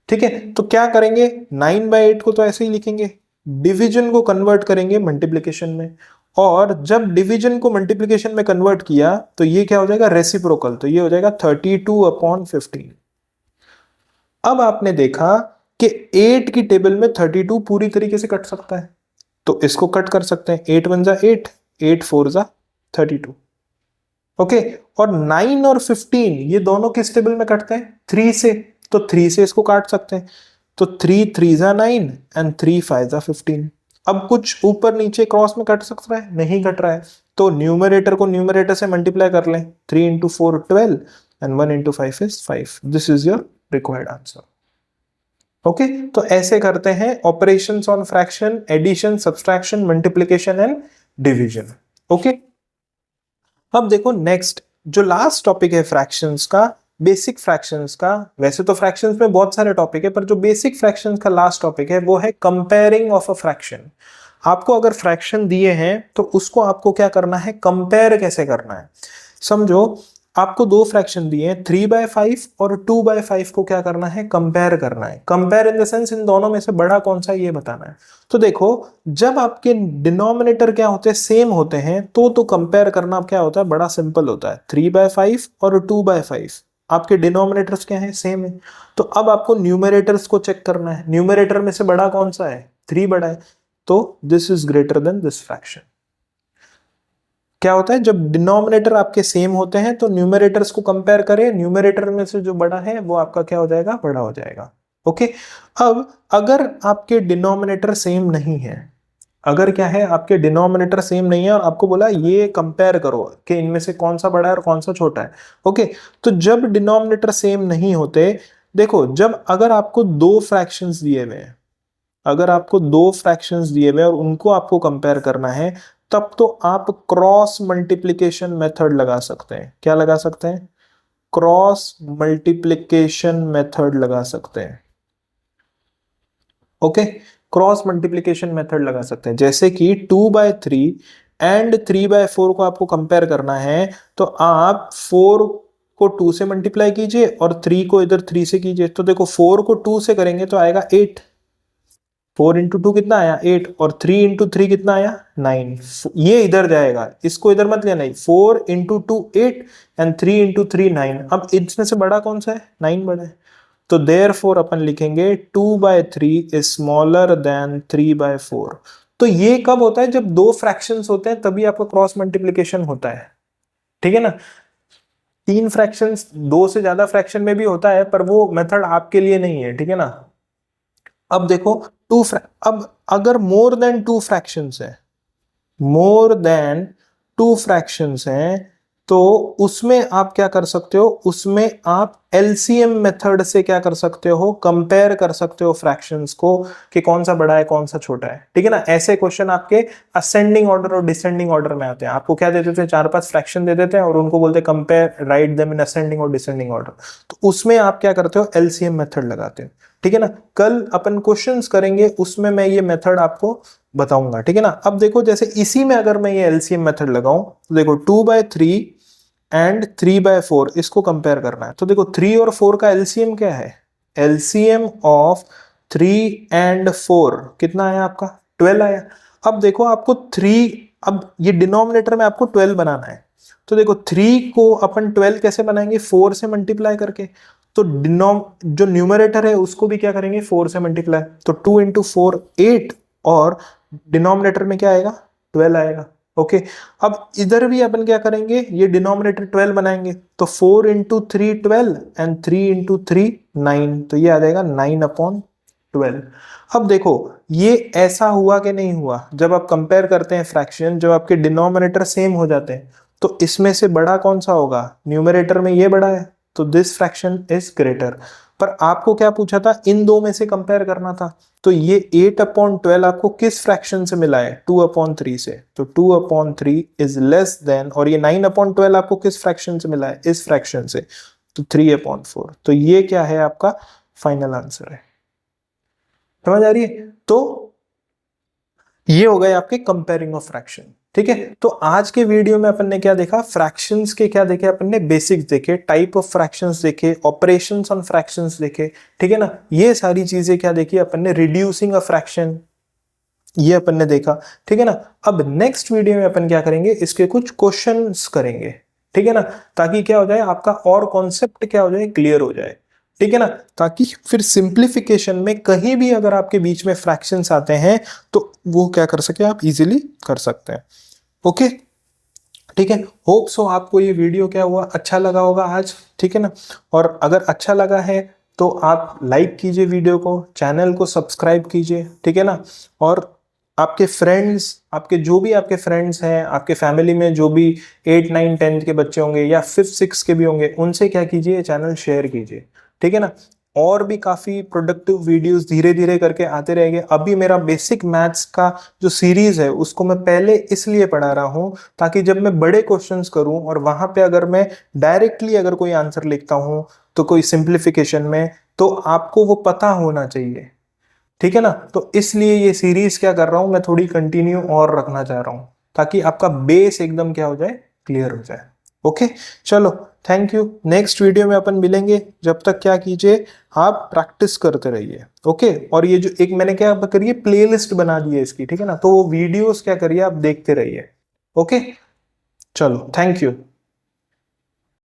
ठीक है। तो क्या करेंगे, 9/8 को तो ऐसे ही लिखेंगे, डिवीजन को कन्वर्ट करेंगे मल्टीप्लिकेशन में, और जब डिवीजन को मल्टीप्लिकेशन में कन्वर्ट किया तो ये क्या हो जाएगा, रेसिप्रोकल, तो ये हो जाएगा 32/15। अब आपने देखा कि 8 की टेबल में 32 पूरी तरीके से कट सकता है, तो इसको कट कर सकते हैं। 8 1 जा 8, 8 4 जा 32। ओके, और 9 और 15 ये दोनों किस टेबल में कटते हैं, 3 से, तो 3 से इसको काट सकते हैं। तो 3 3 जा 9 एंड 3 5 जा 15। अब कुछ ऊपर नीचे क्रॉस में कट सकता है, नहीं कट रहा है, तो न्यूमरेटर को न्यूमरेटर से मल्टीप्लाई कर लें। 3 into 4 12 and 1 into 5 is 5। This is your required answer. Okay, तो ऐसे करते हैं operations on fraction, addition, subtraction, multiplication and division. Okay, अब देखो नेक्स्ट जो लास्ट टॉपिक है फ्रैक्शंस का, बेसिक फ्रैक्शंस का। वैसे तो फ्रैक्शंस में बहुत सारे टॉपिक है, पर जो बेसिक फ्रैक्शंस का लास्ट टॉपिक है वो है कंपेयरिंग ऑफ अ फ्रैक्शन। आपको अगर फ्रैक्शन दिए हैं तो उसको आपको क्या करना है, कंपेयर कैसे करना है। समझो आपको दो फ्रैक्शन दिए हैं, 3/5 और 2/5 को क्या करना है, कंपेयर करना है। Compare in the sense in दोनों में से बड़ा कौन सा ये बताना है। तो देखो जब आपके डिनोमिनेटर क्या होते हैं, सेम होते हैं, तो कंपेयर करना क्या होता है, बड़ा सिंपल होता है। 3/5 और 2/5 आपके डिनोमिनेटर्स क्या है, सेम है। तो अब आपको न्यूमरेटर्स को चेक करना है, न्यूमरेटर में से बड़ा कौन सा है, 3 बड़ा है, तो this is greater than this fraction. क्या होता है, जब डिनोमिनेटर आपके सेम होते हैं तो न्यूमरेटर्स को कंपेयर करें, न्यूमरेटर में से जो बड़ा है वो आपका क्या हो जाएगा, बड़ा हो जाएगा। ओके, अब अगर आपके डिनोमिनेटर सेम नहीं है, अगर क्या है आपके डिनोमिनेटर सेम नहीं है और आपको बोला ये कंपेयर करो कि इनमें से कौन सा बड़ा है और कौन सा छोटा है। ओके, तो जब डिनोमिनेटर सेम नहीं होते, देखो जब अगर आपको दो फ्रैक्शंस दिए हुए हैं, अगर आपको दो फ्रैक्शंस दिए हुए और उनको आपको कंपेयर करना है, तब तो आप क्रॉस मल्टीप्लिकेशन मेथड लगा सकते हैं। क्या लगा सकते हैं, क्रॉस मल्टीप्लिकेशन मेथड लगा सकते हैं। ओके, क्रॉस मल्टीप्लिकेशन मेथड लगा सकते हैं। जैसे कि 2/3 एंड 3/4 को आपको कंपेयर करना है, तो आप 4 को 2 से मल्टीप्लाई कीजिए और 3 को इधर 3 से कीजिए। तो देखो 4 को 2 से करेंगे तो आएगा 8, 4 इंटू 2 कितना आया 8, और 3 इंटू 3 कितना आया 9। ये इधर जाएगा, इसको इधर मत लेना। 4 इंटू 2 8 एंड 3 इंटू 3 9। अब इसमें से बड़ा कौन सा है, 9 बड़ा है, तो देयरफॉर अपन लिखेंगे 2/3 इज स्मॉलर देन 3/4। तो ये कब होता है, जब दो फ्रैक्शंस होते हैं तभी आपका क्रॉस मल्टीप्लिकेशन होता है। ठीक है ना, तीन फ्रैक्शंस, दो से ज्यादा फ्रैक्शन में भी होता है, पर वो मेथड आपके लिए नहीं है। ठीक है ना, अब देखो अब अगर मोर देन टू फ्रैक्शंस है, मोर देन टू फ्रैक्शंस हैं, तो उसमें आप क्या कर सकते हो, उसमें आप एलसीएम मेथड से क्या कर सकते हो, कंपेयर कर सकते हो फ्रैक्शंस को कि कौन सा बड़ा है कौन सा छोटा है। ठीक है ना, ऐसे क्वेश्चन आपके असेंडिंग ऑर्डर और डिसेंडिंग ऑर्डर में आते हैं। आपको क्या दे देते हैं, 4-5 फ्रैक्शन दे देते हैं और उनको बोलते हैं compare, write them in ascending और डिसेंडिंग ऑर्डर। तो उसमें आप क्या करते हो, एलसीएम मेथड लगाते हो। ठीक है ना, कल अपन क्वेश्चंस करेंगे उसमें मैं ये मेथड आपको बताऊंगा। ठीक है ना, अब देखो जैसे इसी में अगर मैं ये एलसीएम मेथड लगाऊं, तो देखो 2/3 एंड 3/4 इसको कंपेयर करना है। तो देखो 3 और 4 का एलसीएम क्या है, एलसीएम ऑफ 3 एंड 4 कितना आया आपका, 12 आया। अब देखो आपको 3, अब ये डिनोमिनेटर में आपको 12 बनाना है, तो देखो 3 को अपन 12 कैसे बनाएंगे, 4 से मल्टीप्लाई करके। तो जो न्यूमरेटर है उसको भी क्या करेंगे, 4 से मल्टीप्लाई। तो 2 इंटू 4 8 और डिनोमिनेटर में क्या आएगा, 12 आएगा। ओके, अब इधर भी अपन क्या करेंगे, ये डिनोमिनेटर 12 बनाएंगे, तो 4 इंटू 3 12 एंड 3 इंटू 3 9, तो ये आ जाएगा 9/12। अब देखो ये ऐसा हुआ कि नहीं हुआ, जब आप कंपेयर करते हैं फ्रैक्शन, जब आपके डिनोमिनेटर सेम हो जाते हैं, तो इसमें से बड़ा कौन सा होगा, न्यूमरेटर में ये बड़ा है, तो दिस फ्रैक्शन इज ग्रेटर। पर आपको क्या पूछा था, इन दो में से कंपेयर करना था, तो ये 8/12 आपको किस फ्रैक्शन से मिला है, 2/3 से, तो 2/3 इज लेस देन, और ये 9/12 आपको किस फ्रैक्शन से मिला है, इस फ्रैक्शन से, तो 3/4। तो ये क्या है आपका फाइनल आंसर है। समझ आ रही है, तो ये हो गए आपके कंपेयरिंग ऑफ फ्रैक्शन। ठीक है, तो आज के वीडियो में अपन ने क्या देखा, फ्रैक्शंस के क्या देखे अपन ने, बेसिक्स देखे, टाइप ऑफ फ्रैक्शंस देखे, ऑपरेशंस ऑन फ्रैक्शंस देखे। ठीक है ना, ये सारी चीजें क्या देखी अपन ने, रिड्यूसिंग अ फ्रैक्शन, ये अपन ने देखा, ठीक है ना। अब नेक्स्ट वीडियो में अपन क्या करेंगे, इसके कुछ क्वेश्चंस करेंगे, ठीक है ना, ताकि क्या हो जाए आपका और कॉन्सेप्ट क्या हो जाए, क्लियर हो जाए, ठीक है ना। ताकि फिर सिंप्लीफिकेशन में कहीं भी अगर आपके बीच में फ्रैक्शंस आते हैं तो वो क्या कर सके, आप इजीली कर सकते हैं। ओके, ठीक है। होप सो आपको ये वीडियो क्या हुआ, अच्छा लगा होगा आज, ठीक है ना। और अगर अच्छा लगा है तो आप लाइक कीजिए वीडियो को, चैनल को सब्सक्राइब कीजिए, ठीक है ना। और आपके फ्रेंड्स, आपके जो भी आपके फ्रेंड्स हैं, आपके फैमिली में जो भी 8 9 10 के बच्चे होंगे या 5 6 के भी होंगे, उनसे क्या कीजिए, चैनल शेयर कीजिए, ठीक है ना। और भी काफी प्रोडक्टिव वीडियोस धीरे धीरे करके आते रहेंगे। अभी मेरा बेसिक मैथ्स का जो सीरीज है उसको मैं पहले इसलिए पढ़ा रहा हूं ताकि जब मैं बड़े क्वेश्चंस करूं और वहां पे अगर मैं डायरेक्टली अगर कोई आंसर लिखता हूं तो कोई सिंप्लीफिकेशन में, तो आपको वो पता होना चाहिए, ठीक है ना। तो इसलिए ये सीरीज क्या कर रहा हूं मैं, थोड़ी कंटिन्यू और रखना चाह रहा हूं ताकि आपका बेस एकदम क्या हो जाए, क्लियर हो जाए। ओके, चलो, थैंक यू। नेक्स्ट वीडियो में अपन मिलेंगे, जब तक क्या कीजिए, आप प्रैक्टिस करते रहिए। ओके, और ये जो एक मैंने क्या करिए, प्लेलिस्ट बना दी है इसकी, ठीक है ना, तो वो वीडियोस क्या करिए, आप देखते रहिए। ओके, चलो, थैंक यू।